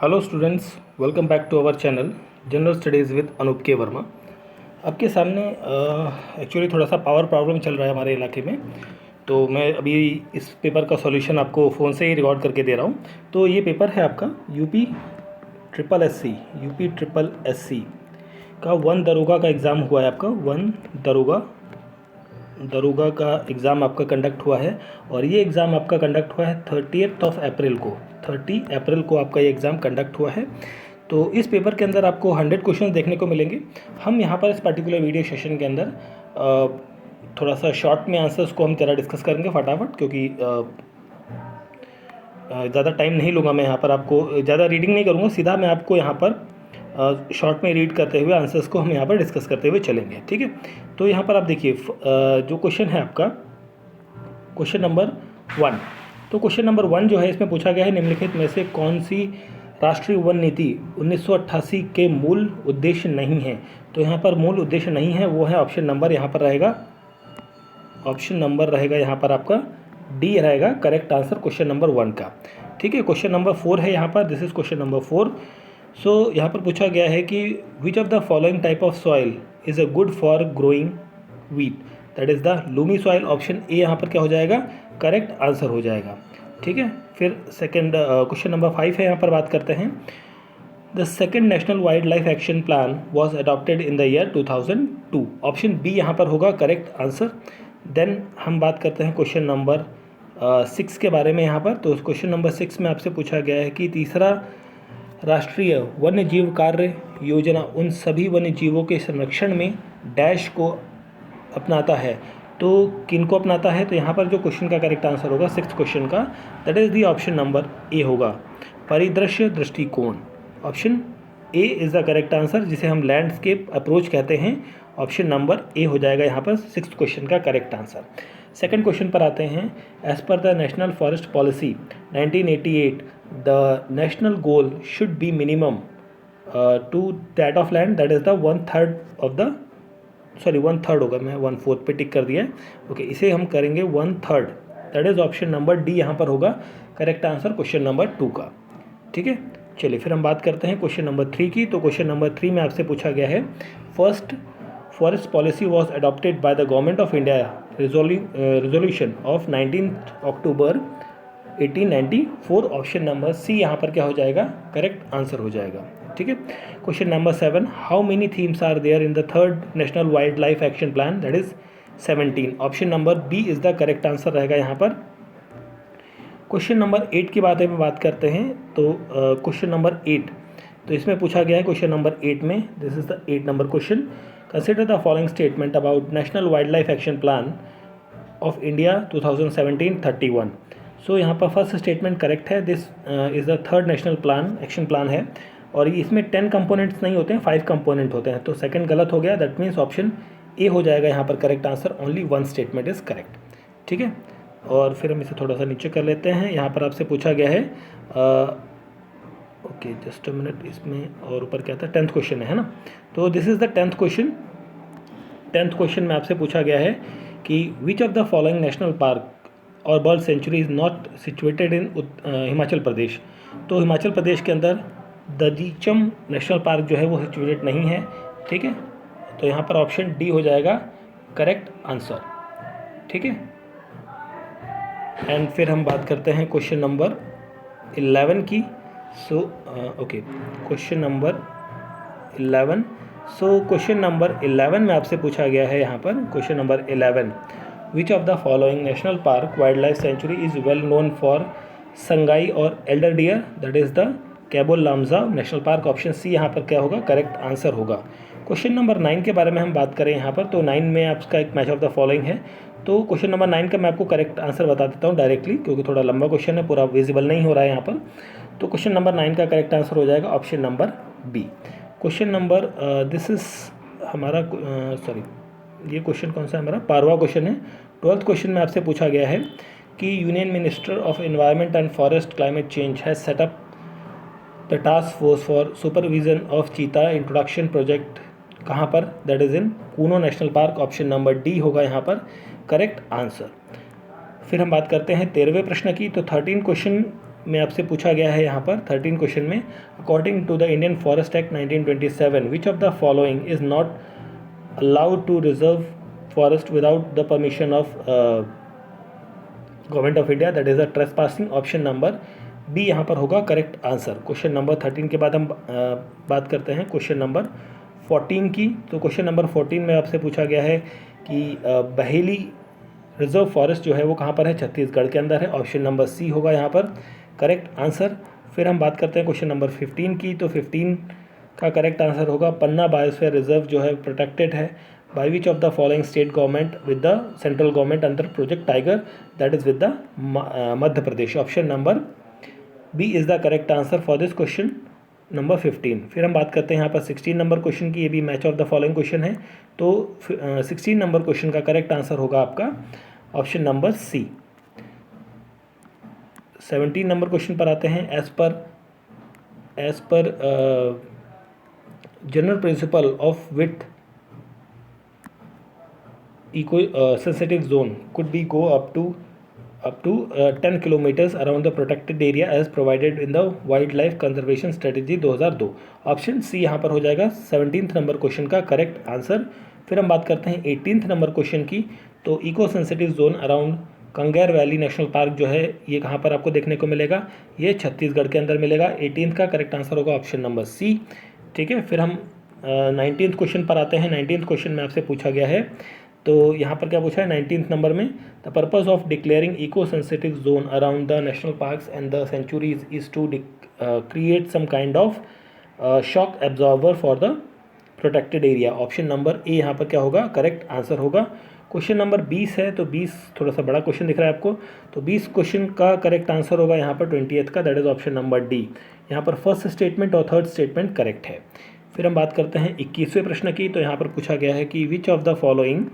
Hello students, welcome back to our channel general studies with Anup K Verma. आपके सामने actually थोड़ा सा पावर प्रॉब्लम चल रहा है हमारे इलाके में, तो मैं अभी इस पेपर का सॉल्यूशन आपको फ़ोन से ही रिकॉर्ड करके दे रहा हूँ। तो ये पेपर है आपका यूपी ट्रिपल एस सी का वन दरोगा का एग्ज़ाम हुआ है। आपका वन दरोगा का एग्ज़ाम आपका कंडक्ट हुआ है, और ये एग्ज़ाम आपका कंडक्ट हुआ है 30 अप्रैल को। 30 अप्रैल को आपका ये एग्ज़ाम कंडक्ट हुआ है। तो इस पेपर के अंदर आपको 100 क्वेश्चन देखने को मिलेंगे। हम यहाँ पर इस पर्टिकुलर वीडियो सेशन के अंदर थोड़ा सा शॉर्ट में आंसर्स को हम ज़रा डिस्कस करेंगे फटाफट, क्योंकि ज़्यादा टाइम नहीं लूँगा मैं यहाँ पर। आपको ज़्यादा रीडिंग नहीं करूँगा, सीधा मैं आपको यहाँ पर शॉर्ट में रीड करते हुए आंसर्स को हम यहाँ पर डिस्कस करते हुए चलेंगे, ठीक है। तो यहाँ पर आप देखिए जो क्वेश्चन है आपका क्वेश्चन नंबर 1। तो क्वेश्चन नंबर 1 जो है, इसमें पूछा गया है निम्नलिखित में से कौन सी राष्ट्रीय वन नीति 1988 के मूल उद्देश्य नहीं है। तो यहाँ पर मूल उद्देश्य नहीं है, वो है ऑप्शन नंबर यहाँ पर रहेगा, ऑप्शन नंबर रहेगा यहाँ पर आपका डी रहेगा करेक्ट आंसर क्वेश्चन नंबर 1 का, ठीक है। क्वेश्चन नंबर 4 है यहाँ पर, दिस इज क्वेश्चन नंबर 4। सो यहाँ पर पूछा गया है कि which of the following type of soil is a good for growing wheat, that is the Lumi soil. Option A यहाँ पर क्या हो जाएगा, करेक्ट आंसर हो जाएगा, ठीक है। फिर सेकंड क्वेश्चन नंबर 5 है, यहाँ पर बात करते हैं the second national wild life action plan was adopted in the year 2002। Option B यहाँ पर होगा करेक्ट आंसर। देन हम बात करते हैं क्वेश्चन नंबर 6 के बारे में यहाँ पर। तो क्वेश्चन नंबर 6 में आपसे पूछा गया है कि तीसरा राष्ट्रीय वन्य जीव कार्य योजना उन सभी वन्य जीवों के संरक्षण में डैश को अपनाता है। तो किन को अपनाता है, तो यहाँ पर जो क्वेश्चन का करेक्ट आंसर होगा 6th क्वेश्चन का, that is the option number ए होगा परिदृश्य दृष्टिकोण। Option A is the correct answer, जिसे हम लैंडस्केप अप्रोच कहते हैं। ऑप्शन नंबर ए हो जाएगा यहाँ पर 6th क्वेश्चन का करेक्ट आंसर। सेकंड क्वेश्चन पर आते हैं। As per the national forest policy 1988 the national goal should be minimum to that of land, that is the 1/3 of the 1/3 होगा, मैं 1/4 पे टिक कर दिया है, ओके। इसे हम करेंगे 1/3, that is option number D यहाँ पर होगा करेक्ट आंसर क्वेश्चन नंबर 2 का, ठीक है। चलिए फिर हम बात करते हैं क्वेश्चन नंबर 3 की। तो क्वेश्चन नंबर 3 में आपसे पूछा गया है first forest policy was adopted by the government of India resolution of 19 October 1894। Option number C यहाँ पर क्या हो जाएगा, करेक्ट आंसर हो जाएगा, ठीक है। Question number 7, how many themes are there in the third national wild life action plan, that is 17। Option number B is the correct answer रहेगा यहाँ पर। क्वेश्चन नंबर 8 की बात करते हैं। तो क्वेश्चन नंबर 8, तो इसमें पूछा गया है क्वेश्चन नंबर 8 में, this is the 8 number question. Consider the following statement about national wild life action plan of India 2017-31। सो यहाँ पर फर्स्ट स्टेटमेंट करेक्ट है, this is the third national plan action plan है, और इसमें 10 कंपोनेंट्स नहीं होते हैं, 5 कंपोनेंट होते हैं। तो सेकंड गलत हो गया, दैट मीन्स ऑप्शन ए हो जाएगा यहाँ पर correct answer, only 1 statement is correct, ठीक है। और फिर हम इसे थोड़ा सा नीचे कर लेते हैं। यहाँ पर आपसे पूछा गया है ओके जस्ट अ मिनट, इसमें और ऊपर क्या था, 10th क्वेश्चन है ना। तो this is the 10th question. 10th question में आपसे पूछा गया है कि which of the following national park और bird sanctuary is not situated in Himachal Pradesh. तो हिमाचल प्रदेश के अंदर ददीचम नेशनल पार्क जो है वो सिचुएटेड नहीं है, ठीक है। तो यहाँ पर ऑप्शन डी हो जाएगा करेक्ट आंसर, ठीक है। एंड फिर हम बात करते हैं क्वेश्चन नंबर 11 की। So okay question number 11। So question number 11 में आपसे पूछा गया है यहाँ पर question number 11, which of the following national park wild life sanctuary is well known for Sangai और elder deer, that is the Keibul Lamjao national park. Option C यहाँ पर क्या होगा, करेक्ट आंसर होगा। क्वेश्चन नंबर 9 के बारे में हम बात करें यहाँ पर। तो 9 में आपका एक मैच ऑफ द फॉलोइंग है। तो क्वेश्चन नंबर 9 का मैं आपको करेक्ट आंसर बता देता हूँ डायरेक्टली, क्योंकि थोड़ा लंबा क्वेश्चन है, पूरा विजिबल नहीं हो रहा है यहाँ पर। तो क्वेश्चन नंबर 9 का करेक्ट आंसर हो जाएगा option number B. Question number this is हमारा ये क्वेश्चन कौन सा है, हमारा 12वां क्वेश्चन है। 12th क्वेश्चन में आपसे पूछा गया है कि union minister of environment and forest climate change has set up the task force for supervision of चीता इंट्रोडक्शन प्रोजेक्ट, कहाँ पर, that is in Kuno national park. Option number D होगा यहाँ पर करेक्ट आंसर। फिर हम बात करते हैं 13वें प्रश्न की। तो 13 क्वेश्चन में आपसे पूछा गया है यहाँ पर 13 क्वेश्चन में, according to the Indian forest act 1927 which of the following is not allowed to reserve forest without the permission of government of India, that is a trespassing. Option number B यहाँ पर होगा correct answer. Question number 13 के बाद हम बात करते हैं question number 14 की। तो क्वेश्चन नंबर 14 में आपसे पूछा गया है कि बहेली रिजर्व फॉरेस्ट जो है वो कहाँ पर है, छत्तीसगढ़ के अंदर है। ऑप्शन नंबर सी होगा यहाँ पर करेक्ट आंसर। फिर हम बात करते हैं क्वेश्चन नंबर 15 की। तो 15 का करेक्ट आंसर होगा पन्ना बायोस्फीयर रिजर्व जो है प्रोटेक्टेड है by which of the following state government with the central government under project tiger, that is with the Madhya Pradesh. Option number B is the correct answer for this question number 15। फिर हम बात करते हैं यहाँ पर 16 नंबर क्वेश्चन की। ये भी match of the following question है। तो 16 नंबर क्वेश्चन का करेक्ट आंसर होगा आपका option number C. 17 number question पर आते हैं। As per general principle of with eco sensitive zone could be go up to 10 kilometers around the protected area as provided in the wildlife conservation strategy 2002। Option C यहाँ पर हो जाएगा 17th number question का correct answer. फिर हम बात करते हैं 18th नंबर क्वेश्चन की। तो eco sensitive zone around Kanger valley national park जो है ये कहाँ पर आपको देखने को मिलेगा, ये छत्तीसगढ़ के अंदर मिलेगा। 18th का करेक्ट आंसर होगा ऑप्शन नंबर सी। ठीक है, फिर हम 19th क्वेश्चन पर आते हैं। 19th क्वेश्चन में आपसे पूछा गया है, तो यहाँ पर क्या पूछा है 19th नंबर में, the purpose of declaring eco sensitive zone around the national parks and the sanctuaries is to create some kind of shock absorber for the protected area. Option number A यहाँ पर क्या होगा correct answer होगा। Question number 20 है, तो 20 थोड़ा सा बड़ा क्वेश्चन दिख रहा है आपको, तो 20 क्वेश्चन का करेक्ट आंसर होगा यहाँ पर 20th का, that is option number D. यहाँ पर फर्स्ट स्टेटमेंट और थर्ड स्टेटमेंट करेक्ट है। फिर हम बात करते हैं 21वें प्रश्न की। तो यहाँ पर पूछा गया है कि which of the following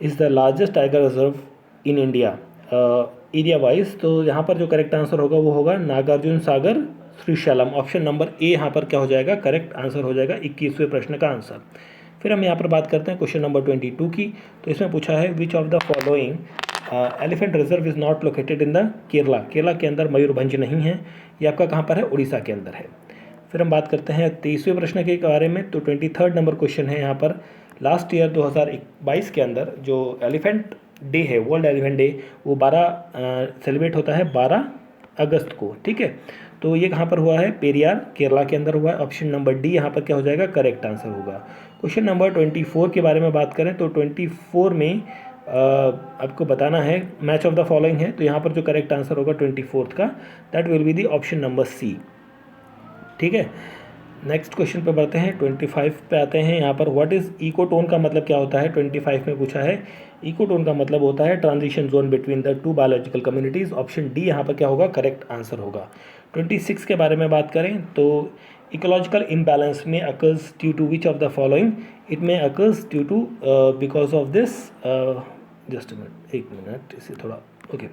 is the largest tiger reserve in India area wise. तो यहाँ पर जो करेक्ट आंसर होगा वो होगा Nagarjuna Sagar Srisailam. Option number A यहाँ पर क्या हो जाएगा करेक्ट आंसर हो जाएगा 21वें प्रश्न का आंसर। फिर हम यहाँ पर बात करते हैं क्वेश्चन नंबर 22 की। तो इसमें पूछा है which of the following elephant reserve is not located in the Kerala. Kerala के अंदर मयूरभंज नहीं है, ये आपका कहाँ पर है, उड़ीसा के अंदर है। फिर हम बात करते हैं 23वें प्रश्न के बारे में। तो 23rd नंबर क्वेश्चन है यहाँ पर, लास्ट ईयर 2022 के अंदर जो एलिफेंट डे है, वर्ल्ड एलिफेंट डे, वो 12 सेलिब्रेट होता है 12 अगस्त को। ठीक है, तो ये कहाँ पर हुआ है, पेरियार केरला के अंदर हुआ है। ऑप्शन नंबर डी यहाँ पर क्या हो जाएगा करेक्ट आंसर होगा। क्वेश्चन नंबर 24 के बारे में बात करें तो 24 में आपको बताना है मैच ऑफ द फॉलोइंग है, तो यहाँ पर जो करेक्ट आंसर होगा 24th का, that will be the option number C. ठीक है, नेक्स्ट क्वेश्चन पे बढ़ते हैं। 25 पे आते हैं। यहाँ पर व्हाट इज़ इकोटोन का मतलब क्या होता है, 25 में पूछा है। इकोटोन का मतलब होता है transition zone between the two biological communities. Option D यहाँ पर क्या होगा करेक्ट आंसर होगा। 26 के बारे में बात करें तो इकोलॉजिकल इम्बैलेंस में occurs due to which of the following, it में occurs due to because of this, just एक मिनट इसे थोड़ा okay,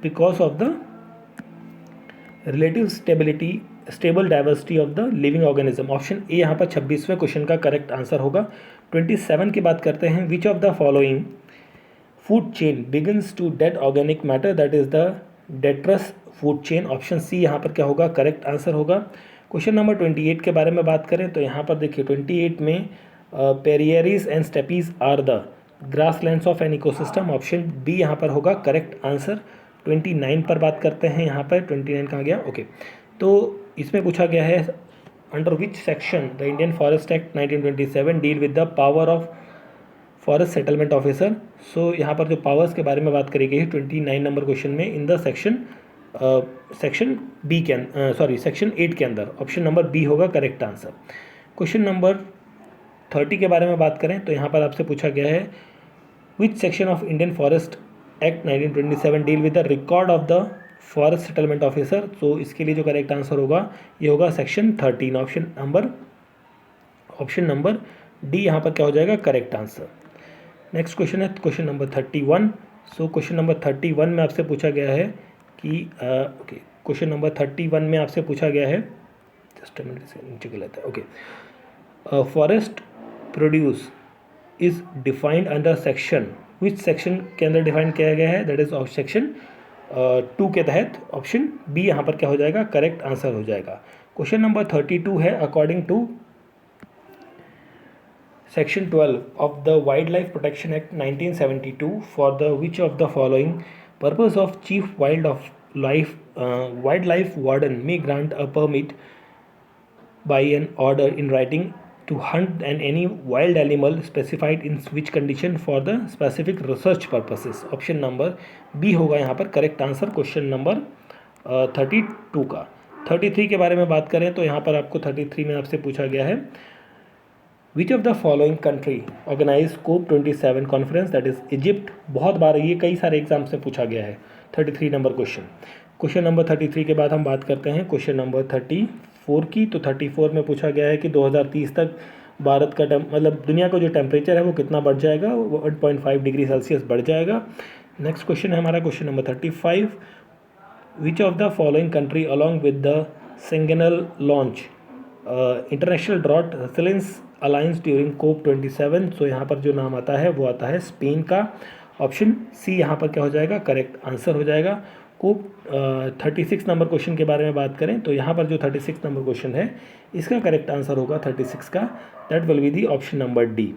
because of the relative stable diversity of the living organism. Option A यहाँ पर 26वें question का correct answer होगा। 27 की बात करते हैं। Which of the following food chain begins to dead organic matter, that is the detritus food chain. Option C यहाँ पर क्या होगा करेक्ट आंसर होगा। क्वेश्चन नंबर 28 के बारे में बात करें तो यहाँ पर देखिए 28 में prairies and steppes are the grasslands of an ecosystem. Option B यहाँ पर होगा करेक्ट आंसर। 29 पर बात करते हैं। यहाँ पर 29 कहाँ गया, ओके। तो इसमें पूछा गया है under which section the Indian forest act 1927 deal with the power of forest settlement officer. So यहाँ पर जो पावर्स के बारे में बात करी गई है 29 नंबर क्वेश्चन में इन द सेक्शन बी के सेक्शन 8 के अंदर। ऑप्शन नंबर बी होगा करेक्ट आंसर। क्वेश्चन नंबर 30 के बारे में बात करें तो यहाँ पर आपसे पूछा गया है विच section of Indian forest act 1927 deal with the record of the forest settlement officer. तो इसके लिए जो करेक्ट आंसर होगा ये होगा सेक्शन 13। ऑप्शन नंबर डी यहाँ पर क्या हो जाएगा करेक्ट आंसर। नेक्स्ट क्वेश्चन है क्वेश्चन नंबर 31। सो क्वेश्चन नंबर 31 में आपसे पूछा गया है कि ओके, क्वेश्चन नंबर 31 में आपसे पूछा गया है, जस्ट मिनट से नीचे लेता है, okay. Forest produce is defined under section, which section के अंदर डिफाइन किया गया है, दैट इज ऑफ सेक्शन 2 के तहत ऑप्शन बी यहाँ पर क्या हो जाएगा, करेक्ट आंसर हो जाएगा। क्वेश्चन नंबर 32 है, according to Section 12 of the Wildlife Protection Act 1972, for the which of the following purpose of Chief Wildlife Warden may grant a permit by an order in writing to hunt any wild animal specified in which condition for the specific research purposes? Option number B होगा यहाँ पर correct answer question number 32 का। 33 के बारे में बात करें तो यहाँ पर आपको 33 में आपसे पूछा गया है, which of the following country organize COP27 conference, that is Egypt. बहुत बार ये कई सारे एग्जाम्स में पूछा गया है 33 नंबर क्वेश्चन। क्वेश्चन नंबर 33 के बाद हम बात करते हैं क्वेश्चन नंबर 34 की। तो 34 में पूछा गया है कि 2030 तक भारत का मतलब दुनिया का जो टेम्परेचर है वो कितना बढ़ जाएगा, 1.5 डिग्री सेल्सियस बढ़ जाएगा। नेक्स्ट क्वेश्चन है हमारा question number 35, which of the following country along with the Senegal launch international drought resilience alliance during COP27। So यहाँ पर जो नाम आता है वो आता है स्पेन का। ऑप्शन सी यहाँ पर क्या हो जाएगा, करेक्ट आंसर हो जाएगा। COP 36 नंबर क्वेश्चन के बारे में बात करें तो यहाँ पर जो 36 नंबर क्वेश्चन है इसका करेक्ट आंसर होगा 36 का, that will be the option number D.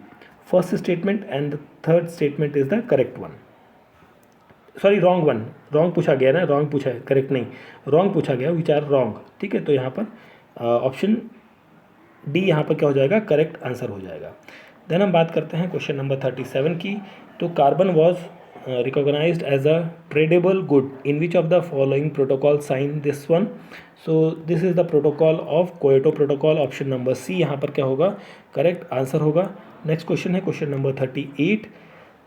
First statement and third statement is the correct one. Sorry wrong one, wrong पूछा गया ना, रॉन्ग पूछा है, करेक्ट नहीं, रॉन्ग पूछा गया, विच आर रॉन्ग। ठीक है, तो यहाँ पर ऑप्शन डी यहाँ पर क्या हो जाएगा, करेक्ट आंसर हो जाएगा। देन हम बात करते हैं क्वेश्चन नंबर 37 की। तो carbon was recognised as a tradeable good in which of the following protocol sign this one. So this is the protocol of Kyoto protocol. Option number C यहाँ पर क्या होगा, करेक्ट आंसर होगा। Next question है question number 38,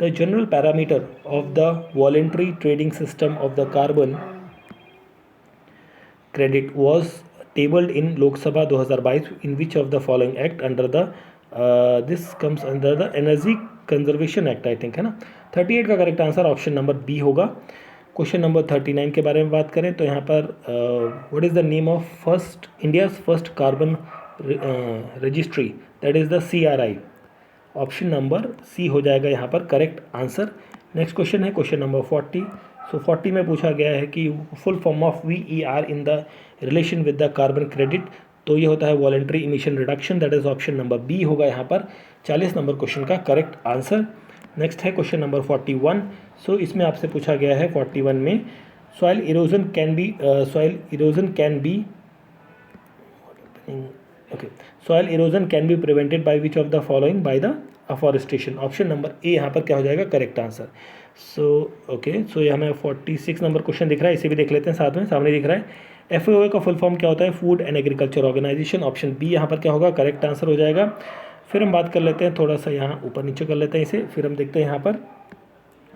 the general parameter of the voluntary trading system of the carbon credit was tabled in Lok Sabha 2022 in which of the following act under the this comes under the Energy Conservation Act, I think, है ना। 38 का correct answer option number B होगा। Question number 39 के बारे में बात करें तो यहाँ पर what is the name of first India's first carbon registry, that is the CRI। Option number C हो जाएगा यहाँ पर करेक्ट आंसर। नेक्स्ट क्वेश्चन है क्वेश्चन नंबर 40। सो 40 में पूछा गया है कि full form of VER in the relation with the carbon credit, तो ये होता है voluntary emission reduction, that is option number B होगा यहाँ पर 40 नंबर क्वेश्चन का करेक्ट आंसर। नेक्स्ट है क्वेश्चन नंबर 41। सो इसमें आपसे पूछा गया है 41 में, soil erosion can be soil erosion can be prevented by which of the following, by the afforestation. Option number A यहाँ पर क्या हो जाएगा, करेक्ट आंसर। सो ये हमें 46 नंबर क्वेश्चन दिख रहा है, इसे भी देख लेते हैं साथ में, सामने दिख रहा है। FAO का फुल फॉर्म क्या होता है, food and agriculture organisation. Option B यहाँ पर क्या होगा, करेक्ट आंसर हो जाएगा। फिर हम बात कर लेते हैं, थोड़ा सा यहाँ ऊपर नीचे कर लेते हैं इसे, फिर हम देखते हैं यहाँ पर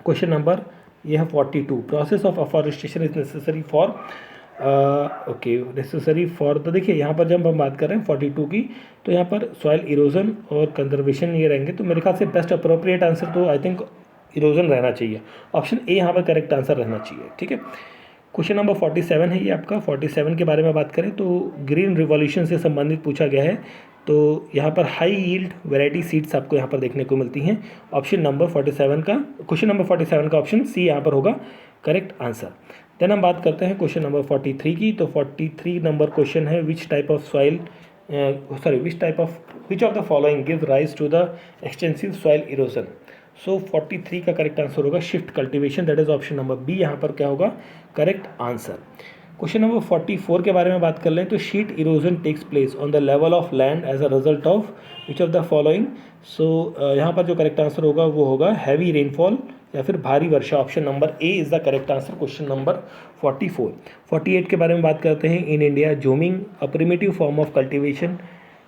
क्वेश्चन नंबर ये है 42, process of afforestation is necessary for necessary for the, देखिए यहाँ पर जब हम बात कर रहे हैं 42 की, तो यहाँ पर सॉइल इरोजन और कंजर्वेशन ये रहेंगे, तो मेरे ख्याल से बेस्ट अप्रोप्रिएट आंसर तो आई थिंक इरोजन रहना चाहिए। ऑप्शन ए यहाँ पर करेक्ट आंसर रहना चाहिए। ठीक है, क्वेश्चन नंबर 47 है ये आपका। 47 के बारे में बात करें तो ग्रीन रिवॉल्यूशन से संबंधित पूछा गया है। तो यहाँ पर हाई यील्ड वैरायटी सीड्स आपको यहाँ पर देखने को मिलती हैं। ऑप्शन नंबर 47 का, क्वेश्चन नंबर 47 का ऑप्शन सी यहाँ पर होगा करेक्ट आंसर। देन हम बात करते हैं क्वेश्चन नंबर 43 की। तो 43 नंबर क्वेश्चन है, which type of which of the following give rise to the extensive soil erosion. So 43 का करेक्ट आंसर होगा shift cultivation, that is option number B यहाँ पर क्या होगा, करेक्ट आंसर। क्वेश्चन नंबर 44 के बारे में बात कर लें तो sheet erosion takes place on the level of land as a result of which of the following. So यहाँ पर जो करेक्ट आंसर होगा वो होगा हैवी रेनफॉल या फिर भारी वर्षा। Option number A is the correct answer question number 44। 48 के बारे में बात करते हैं, in India jhuming a primitive form of cultivation,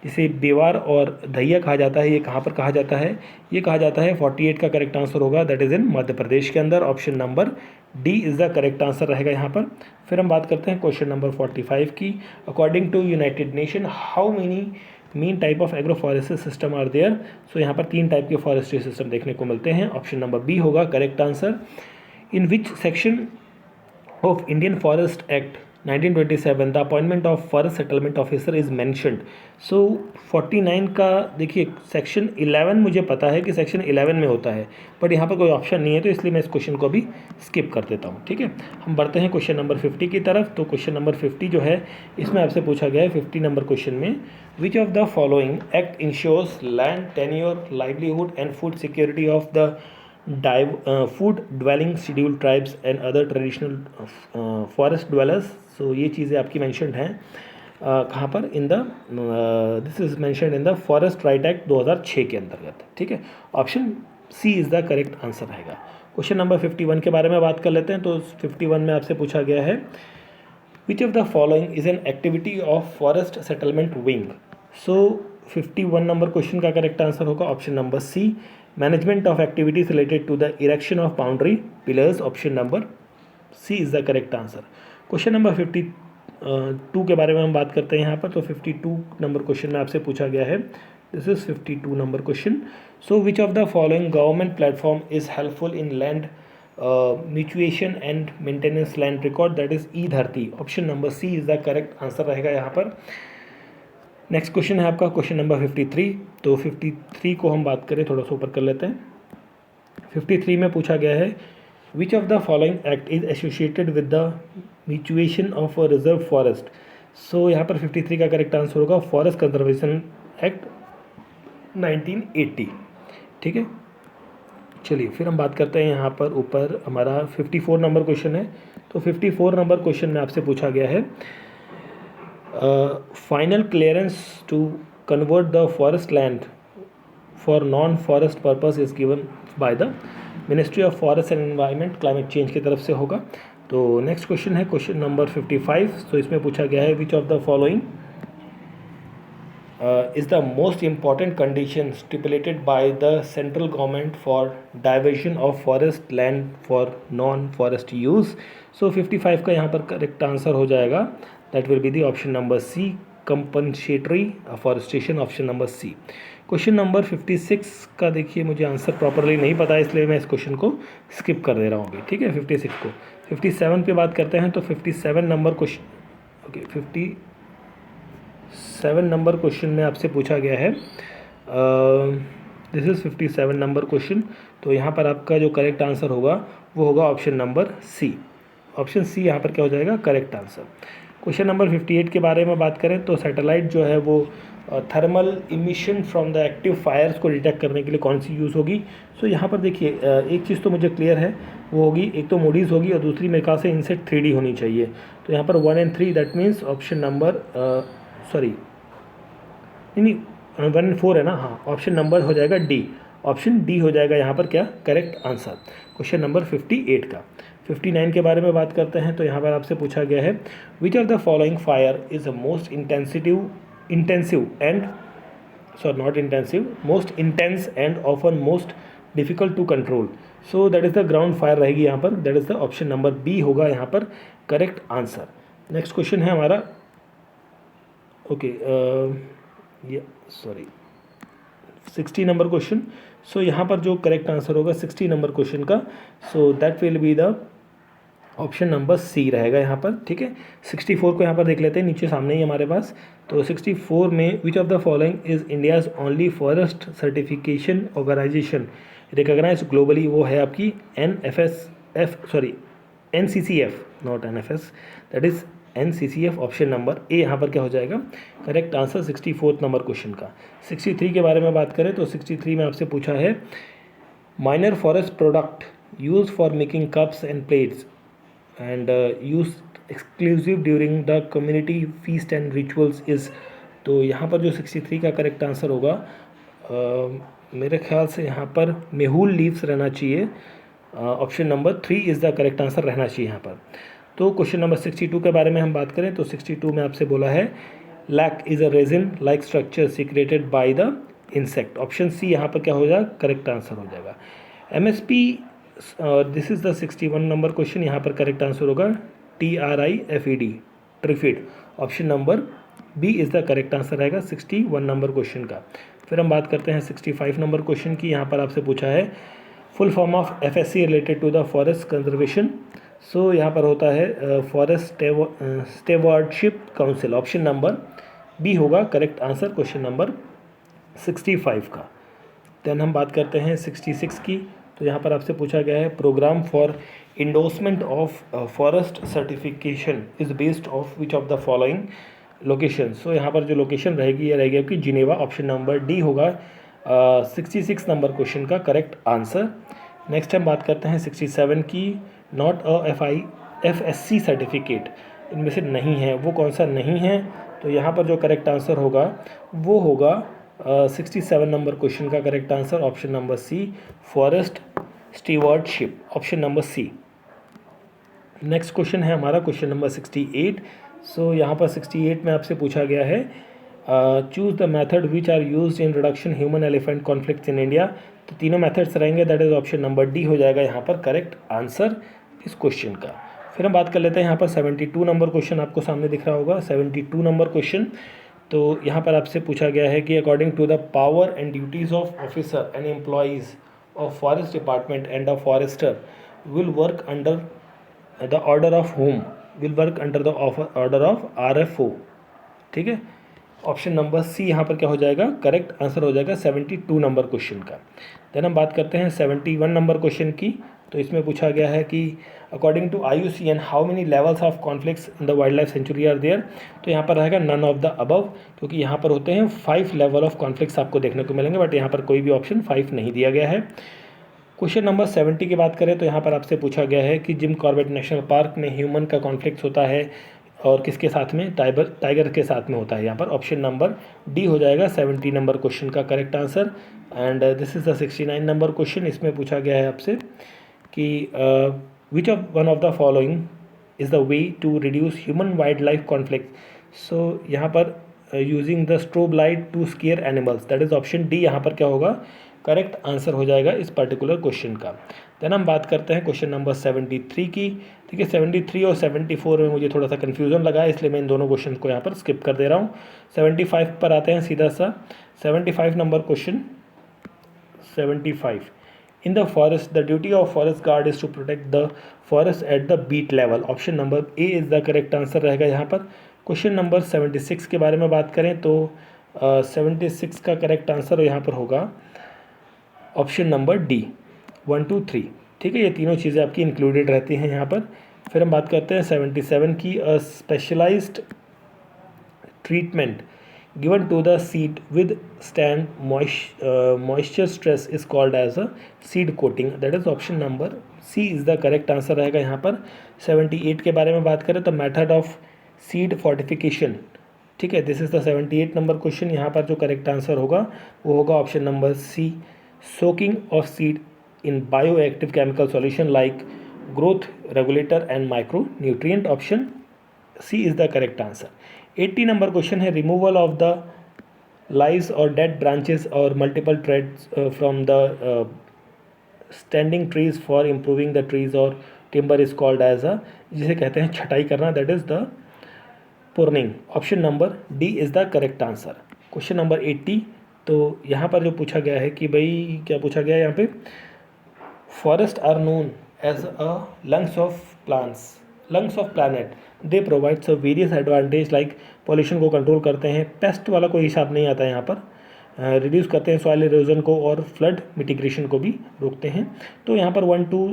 जिसे बेवार और धैया कहा जाता है, ये कहाँ पर कहा जाता है, ये कहा जाता है 48 का करेक्ट आंसर होगा, that is in Madhya Pradesh के अंदर। Option number D is the correct answer रहेगा यहाँ पर। फिर हम बात करते हैं क्वेश्चन नंबर 45 की। According to United Nation how many mean type of agro forestry system are there. So यहाँ पर 3 टाइप के फॉरेस्ट्री सिस्टम देखने को मिलते हैं। ऑप्शन नंबर बी होगा correct answer. In which section of Indian forest act 1927 the appointment of forest settlement officer is mentioned. So 49 का देखिए सेक्शन 11 मुझे पता है कि सेक्शन 11 में होता है, बट यहाँ पर कोई ऑप्शन नहीं है, तो इसलिए मैं इस क्वेश्चन को भी स्किप कर देता हूँ। ठीक है, हम बढ़ते हैं क्वेश्चन नंबर 50 की तरफ। तो क्वेश्चन नंबर 50 जो है इसमें आपसे पूछा गया है 50 नंबर क्वेश्चन में, which of the following act ensures land tenure livelihood and food security of the food dwelling scheduled tribes and other traditional forest dwellers। So ये चीज़ें आपकी मैंशनड हैं कहाँ पर, in the this is mentioned in the forest right act 2006 के अंतर्गत। ठीक है, option C is the correct answer रहेगा। क्वेश्चन नंबर 51 के बारे में बात कर लेते हैं। तो 51 में आपसे पूछा गया है, which of the following is an activity of forest settlement wing. So 51 number question का करेक्ट आंसर होगा option number C, management of activities related to the erection of boundary pillars. Option number C is the correct answer. Question number 52 के बारे में हम बात करते हैं यहाँ पर। तो 52 नंबर क्वेश्चन में आपसे पूछा गया है, this is 52 number question. So which of the following government platform is helpful in land mutation and maintenance land record, that is e Dharti. Option number C is the correct answer रहेगा यहाँ पर। Next question है आपका question number 53। तो 53 को हम बात करें, थोड़ा सा ऊपर कर लेते हैं। 53 में पूछा गया है, which of the following act is associated with the mutation of a reserve forest. So यहाँ पर 53 का करेक्ट आंसर होगा फॉरेस्ट कंजर्वेशन एक्ट 1980। ठीक है, चलिए फिर हम बात करते हैं यहाँ पर ऊपर हमारा 54 नंबर क्वेश्चन है। तो 54 नंबर क्वेश्चन में आपसे पूछा गया है, final clearance to convert the forest land for non-forest purpose is given by the Ministry of Forest and Environment Climate Change की तरफ से होगा। तो नेक्स्ट क्वेश्चन है क्वेश्चन नंबर 55। तो इसमें पूछा गया है, which of the following is the most important condition stipulated by the central government for diversion of forest land for non-forest use। So 55 का यहाँ पर करेक्ट आंसर हो जाएगा, that will be the option number C, compensatory afforestation, option number C। Question number 56 का देखिए मुझे answer properly नहीं पता है, इसलिए मैं इस क्वेश्चन को स्किप कर दे रहा हूँ अभी। ठीक है, 56 को 57 पे बात करते हैं। तो 57 number question, okay 57 number question में आपसे पूछा गया है, दिस इज़ 57 नंबर क्वेश्चन। तो यहाँ पर आपका जो करेक्ट आंसर होगा वो होगा option number C. Option C यहाँ पर क्या हो जाएगा, करेक्ट आंसर। क्वेश्चन नंबर 58 के बारे में बात करें तो सैटेलाइट जो है वो thermal emission from the active fires को डिटेक्ट करने के लिए कौन सी यूज़ होगी। सो यहाँ पर देखिए एक चीज़ तो मुझे क्लियर है, वो होगी एक तो मूडीज़ होगी और दूसरी मेरे ख्याल से इनसेट 3D होनी चाहिए। तो यहाँ पर 1 और 3 that means option number sorry नहीं 1 और 4 है ना, हाँ ऑप्शन नंबर हो जाएगा डी। ऑप्शन डी हो जाएगा यहाँ पर क्या करेक्ट आंसर क्वेश्चन नंबर 58 का। 59 के बारे में बात करते हैं। तो यहाँ पर आपसे पूछा गया है, which of the following fire is the most intensive and most intense and often most difficult to control. So that is the ground fire रहेगी यहाँ पर, that is the option number B होगा यहाँ पर करेक्ट आंसर। नेक्स्ट क्वेश्चन है हमारा, okay sorry 60 number question. So यहाँ पर जो करेक्ट आंसर होगा 60 नंबर क्वेश्चन का, so that will be the option number C रहेगा यहाँ पर। ठीक है, 64 को यहाँ पर देख लेते हैं, नीचे सामने ही हमारे पास। तो 64 में which of the following is India's only forest certification organisation recognised globally, वो है आपकी NCCF, not NFS, that is NCCF। Option number A यहाँ पर क्या हो जाएगा करेक्ट आंसर 64 नंबर क्वेश्चन का। 63 के बारे में बात करें तो 63 में आपसे पूछा है, minor forest product use for making cups and plates and use exclusive during the community feast and rituals is. तो यहाँ पर जो 63 का करेक्ट आंसर होगा मेरे ख्याल से यहाँ पर मेहुल लीव्स रहना चाहिए। Option number 3 is the correct answer रहना चाहिए यहाँ पर। तो क्वेश्चन नंबर 62 के बारे में हम बात करें तो 62 में आपसे बोला है, lac is a resin like structure secreted by the insect. Option C यहाँ पर क्या हो जाएगा करेक्ट आंसर हो जाएगा। MSP, this is the 61 number question, यहाँ पर करेक्ट आंसर होगा TRIFED, TRIFED. Option number B is the correct answer रहेगा 61 नंबर क्वेश्चन का। फिर हम बात करते हैं 65 नंबर क्वेश्चन की। यहाँ पर आपसे पूछा है, full form of FSC related to the forest conservation. So यहाँ पर होता है forest stewardship council, option number B होगा करेक्ट आंसर क्वेश्चन नंबर 65 का। देन हम बात करते हैं 66 की। तो यहाँ पर आपसे पूछा गया है programme for endorsement of forest certification is based of which of the following location. So यहाँ पर जो लोकेशन रहेगी ये रहेगी आपकी जिनेवा, ऑप्शन नंबर डी होगा 66 नंबर क्वेश्चन का करेक्ट आंसर। नेक्स्ट हम बात करते हैं 67 की। नॉट अ FSC सर्टिफिकेट, इनमें से नहीं है, वो कौन सा नहीं है? तो यहाँ पर जो करेक्ट आंसर होगा वो होगा 67 नंबर क्वेश्चन का correct answer option number C, forest stewardship, option number C. Next question है हमारा क्वेश्चन नंबर 68। सो यहाँ पर 68 में आपसे पूछा गया है choose the method which are used in reduction human elephant conflicts in India. तो तीनों मेथड्स रहेंगे, that is option number D हो जाएगा यहाँ पर करेक्ट आंसर इस क्वेश्चन का। फिर हम बात कर लेते हैं यहाँ पर 72 नंबर क्वेश्चन आपको सामने दिख रहा होगा, 72 नंबर क्वेश्चन। तो यहाँ पर आपसे पूछा गया है कि according to the power and duties of officer and employees of forest department and a forester will work under the order of whom, will work under the order of RFO। ठीक है, ऑप्शन नंबर सी यहाँ पर क्या हो जाएगा correct answer हो जाएगा 72 number question का। देन हम बात करते हैं 71 नंबर क्वेश्चन की। तो इसमें पूछा गया है कि according to IUCN how many levels of conflicts in the wild life sanctuary are there. तो यहाँ पर रहेगा नन ऑफ द अबव, क्योंकि यहाँ पर होते हैं 5 लेवल ऑफ कॉन्फ्लिक्ट्स आपको देखने को मिलेंगे, बट यहाँ पर कोई भी ऑप्शन 5 नहीं दिया गया है। क्वेश्चन नंबर 70 की बात करें तो यहाँ पर आपसे पूछा गया है कि जिम कॉर्बेट नेशनल पार्क में ह्यूमन का कॉन्फ्लिक्ट होता है और किसके साथ में, टाइगर के साथ में होता है। यहाँ पर ऑप्शन नंबर डी हो जाएगा 70 नंबर क्वेश्चन का correct answer. And this is the 69 number question. इसमें पूछा गया है आपसे कि which of one of the following is the way to reduce human wild life conflict. So यहाँ पर using the strobe light to scare animals, that is option D यहाँ पर क्या होगा करेक्ट आंसर हो जाएगा इस पर्टिकुलर क्वेश्चन का। देन हम बात करते हैं क्वेश्चन नंबर 73 की। ठीक है, 73 और 74 में मुझे थोड़ा सा कन्फ्यूजन लगा है, इसलिए मैं इन दोनों क्वेश्चन को यहाँ पर स्किप कर दे रहा हूँ। 75 पर आते हैं सीधा सा। 75 number question 75। In the forest the duty of forest guard is to protect the forest at the beat level, option number A is the correct answer रहेगा यहाँ पर। क्वेश्चन नंबर 76 के बारे में बात करें तो 76 का करेक्ट आंसर यहाँ पर होगा ऑप्शन नंबर डी 1 2 3। ठीक है, ये तीनों चीज़ें आपकी इंक्लूडेड रहती हैं यहाँ पर। फिर हम बात करते हैं 77 की। A specialised treatment given to the seed with stand moisture stress is called as a seed coating, that is option number C is the correct answer रहेगा यहाँ पर। 78 के बारे में बात करें तो मेथड ऑफ सीड फोर्टिफिकेशन, ठीक है, this is the 78 number question. यहाँ पर जो करेक्ट आंसर होगा वो होगा option number C, soaking of seed in bioactive chemical solution like growth regulator and micronutrient, option C is the correct answer। 80 number question है removal of the lives or dead branches or multiple threads from the standing trees for improving the trees or timber is called as a, जिसे कहते हैं छटाई करना, that is the pruning, option number D is the correct answer. Question number 80। तो यहाँ पर जो पूछा गया है कि भाई क्या पूछा गया है यहाँ पे, forest are known as a lungs of planet, they provides a various advantage like pollution को कंट्रोल करते हैं, पेस्ट वाला कोई हिसाब नहीं आता है यहाँ पर, रिड्यूस करते हैं सॉइल इरोजन को और फ्लड मिटिगेशन को भी रोकते हैं। तो यहाँ पर 1 2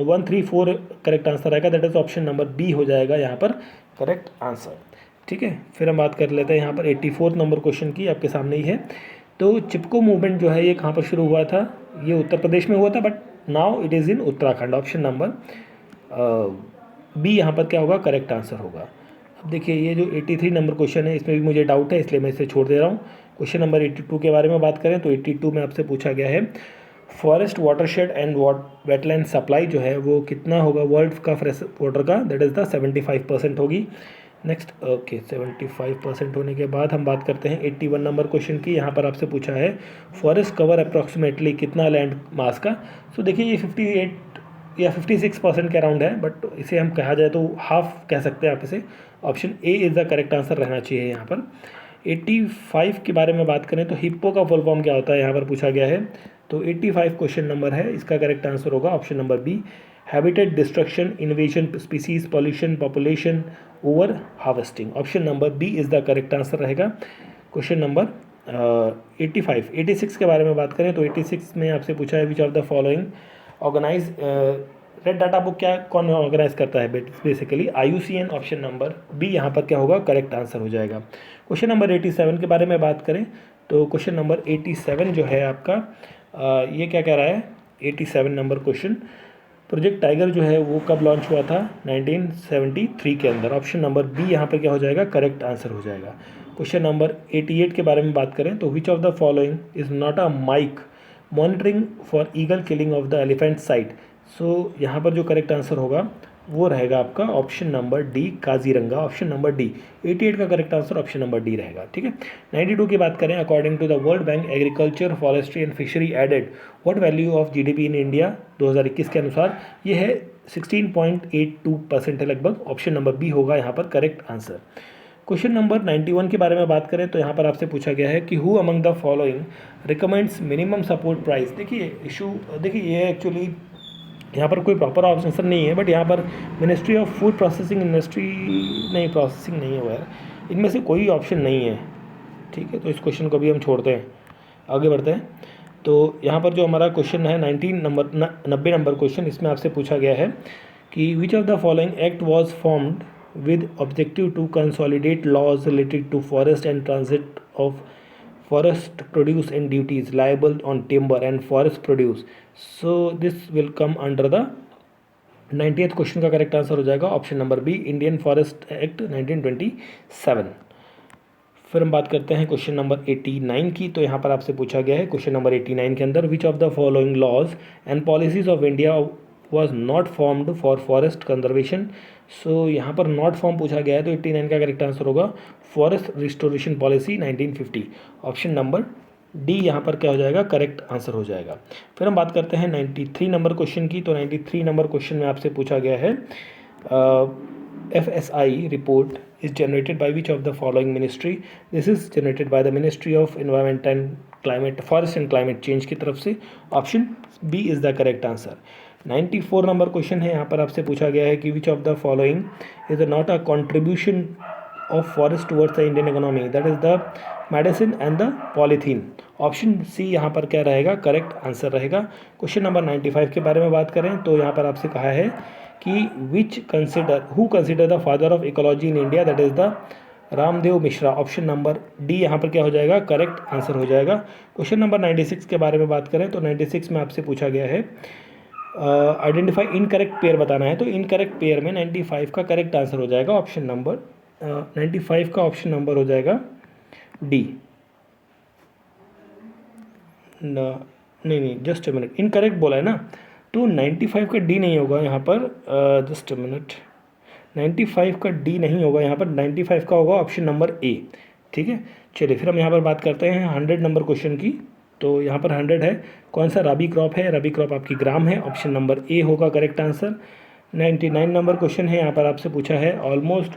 1 3 4 करेक्ट आंसर आएगा, that is option number B हो जाएगा यहाँ पर करेक्ट आंसर। ठीक है, फिर हम बात कर लेते हैं यहाँ पर 84 नंबर क्वेश्चन की, आपके सामने ही है। तो चिपको मूवमेंट जो है ये कहाँ पर शुरू हुआ था, ये उत्तर प्रदेश में हुआ था, but now it is in Uttarakhand, option number B यहाँ पर क्या होगा करेक्ट आंसर होगा। अब देखिए ये जो 83 नंबर क्वेश्चन है इसमें भी मुझे डाउट है, इसलिए मैं इसे छोड़ दे रहा हूँ। क्वेश्चन नंबर 82 के बारे में बात करें तो 82 में आपसे पूछा गया है forest watershed and wetland supply जो है वो कितना होगा वर्ल्ड का फ्रेश वाटर का, दैट इज़ द 75% होगी। नेक्स्ट ओके 75% होने के बाद हम बात करते हैं 81 नंबर क्वेश्चन की। यहाँ पर आपसे पूछा है फॉरेस्ट कवर अप्रॉक्सीमेटली कितना लैंड मास का। सो देखिए ये 58 या 56% के अराउंड है, बट इसे हम कहा जाए तो हाफ कह सकते हैं आप इसे, option A is the correct answer रहना चाहिए यहाँ पर। 85 के बारे में बात करें तो हिप्पो का फुल फॉर्म क्या होता है यहाँ पर पूछा गया है। तो 85 क्वेश्चन नंबर है, इसका करेक्ट आंसर होगा option number B, habitat destruction, invasion species, pollution, population, over harvesting. Option number B is the correct answer रहेगा। क्वेश्चन नंबर 85 86 के बारे में बात करें तो 86 में आपसे पूछा है which of the following organize red data book क्या कौन ऑर्गेनाइज करता है basically IUCN। Option number B यहाँ पर क्या होगा, करेक्ट आंसर हो जाएगा। क्वेश्चन नंबर 87 के बारे में बात करें तो क्वेश्चन नंबर 87 जो है आपका ये क्या कह रहा है, 87 नंबर क्वेश्चन, प्रोजेक्ट टाइगर जो है वो कब लॉन्च हुआ था, 1973 के अंदर। ऑप्शन नंबर बी यहाँ पर क्या हो जाएगा, करेक्ट आंसर हो जाएगा। क्वेश्चन नंबर 88 के बारे में बात करें तो which of the following is not a MIKE monitoring for illegal killing of the elephant site. So यहाँ पर जो करेक्ट आंसर होगा वो रहेगा आपका option number D, Kaziranga. Option number D, 88 का correct answer option number D रहेगा। ठीक है, 92 की बात करें, according to the World Bank agriculture, forestry and fishery added what value of GDP in India 2021 के अनुसार, ये है 16.82% है लगभग। ऑप्शन नंबर बी होगा यहाँ पर करेक्ट आंसर। क्वेश्चन नंबर 91 के बारे में बात करें तो यहाँ पर आपसे पूछा गया है कि who among the following recommends minimum support price. देखिए इशू, देखिए ये एक्चुअली यहाँ पर कोई प्रॉपर आंसर नहीं है, बट यहाँ पर ministry of food processing industry, नहीं प्रोसेसिंग नहीं हुआ है, इनमें से कोई ऑप्शन नहीं है। ठीक है, तो इस क्वेश्चन को भी हम छोड़ते हैं, आगे बढ़ते हैं। तो यहाँ पर जो हमारा क्वेश्चन है 90 नंबर क्वेश्चन, इसमें आपसे पूछा गया है कि which of the following act was formed with objective to consolidate laws related to forest and transit of forest produce and duties liable on timber and forest produce. So this will come under the 90th question का correct answer हो जाएगा option number B, Indian forest act 1927। फिर हम बात करते हैं question number 89 की। तो यहाँ पर आपसे पूछा गया है क्वेश्चन नंबर 89 के अंदर which of the following laws and policies of India was not formed for forest conservation। So यहाँ पर नॉट फॉर्म पूछा गया है तो 89 का करेक्ट आंसर होगा forest restoration policy 1950। Option number D यहाँ पर क्या हो जाएगा, करेक्ट आंसर हो जाएगा। फिर हम बात करते हैं 93 नंबर क्वेश्चन की। तो 93 नंबर क्वेश्चन में आपसे पूछा गया है FSI report is generated by which of the following ministry। this is generated by the Ministry of Environment and Climate, Forest and Climate Change की तरफ से। Option B is the correct answer. 94 number question है, यहाँ पर आपसे पूछा गया है कि which of the following is not a contribution of forest towards the Indian economy, that is the medicine and the polythene. Option C यहाँ पर क्या रहेगा, करेक्ट आंसर रहेगा। क्वेश्चन नंबर 95 के बारे में बात करें तो यहाँ पर आपसे कहा है कि who consider the father of ecology in India, that is the Ramdev Mishra. Option number D यहाँ पर क्या हो जाएगा, करेक्ट आंसर हो जाएगा। क्वेश्चन नंबर 96 के बारे में बात करें तो 96 में आपसे पूछा गया है आइडेंटिफाई इनकरेक्ट पेयर बताना है। तो इनकरेक्ट पेयर में 95 का करेक्ट आंसर हो जाएगा ऑप्शन नंबर 95 का ऑप्शन नंबर हो जाएगा डी। नहीं जस्ट अ मिनट, इनकरेक्ट बोला है ना, तो 95 का डी नहीं होगा यहाँ पर, जस्ट अ मिनट, 95 का डी नहीं होगा यहाँ पर, 95 का होगा ऑप्शन नंबर ए। ठीक है, चलिए फिर हम यहाँ पर बात करते हैं 100 नंबर क्वेश्चन की। तो यहाँ पर 100 है, कौन सा रबी क्रॉप है, रबी क्रॉप आपकी ग्राम है। ऑप्शन नंबर ए होगा करेक्ट आंसर। 99 नंबर क्वेश्चन है, यहाँ पर आपसे पूछा है almost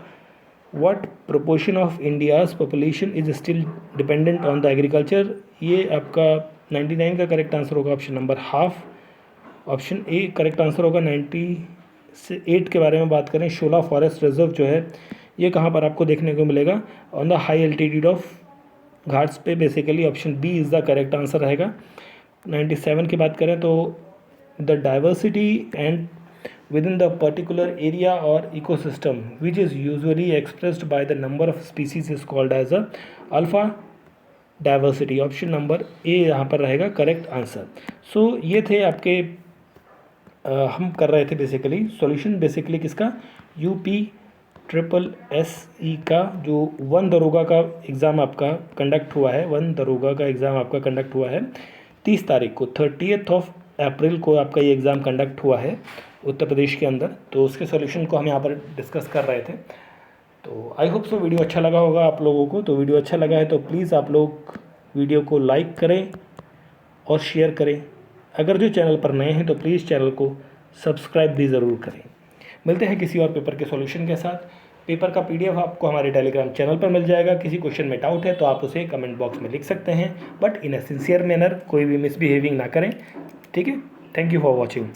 what proportion of India's population is still dependent on the agriculture. ये आपका 99 का करेक्ट आंसर होगा option number half. Option A correct answer होगा। 98 के बारे में बात करें, शोला फॉरेस्ट रिजर्व जो है ये कहाँ पर आपको देखने को मिलेगा, on the high altitude of Ghats पे basically. Option B is the correct answer रहेगा। 97 की बात करें तो the diversity and within the particular area और ecosystem which is usually expressed by the number of species is called as a alpha diversity. Option number A यहाँ पर रहेगा correct answer. सो ये थे आपके हम कर रहे थे बेसिकली सॉल्यूशन बेसिकली किसका, UPSSE का जो 1 दरोगा का एग्ज़ाम आपका कंडक्ट हुआ है, 1 दरोगा का एग्ज़ाम आपका कंडक्ट हुआ है 30 तारीख को, 30 अप्रैल को आपका ये एग्ज़ाम कंडक्ट हुआ है उत्तर प्रदेश के अंदर। तो उसके सॉल्यूशन को हम यहाँ पर डिस्कस कर रहे थे। तो आई होप सो वीडियो अच्छा लगा होगा आप लोगों को। तो वीडियो अच्छा लगा है तो प्लीज़ आप लोग वीडियो को लाइक करें और शेयर करें। अगर जो चैनल पर नए हैं तो प्लीज़ चैनल को सब्सक्राइब भी ज़रूर करें। मिलते हैं किसी और पेपर के सॉल्यूशन के साथ। पेपर का PDF आपको हमारे टेलीग्राम चैनल पर मिल जाएगा। किसी क्वेश्चन में डाउट है तो आप उसे कमेंट बॉक्स में लिख सकते हैं, but in a sincere manner, कोई भी मिसबिहेविंग ना करें। ठीक है, थैंक यू फॉर वॉचिंग।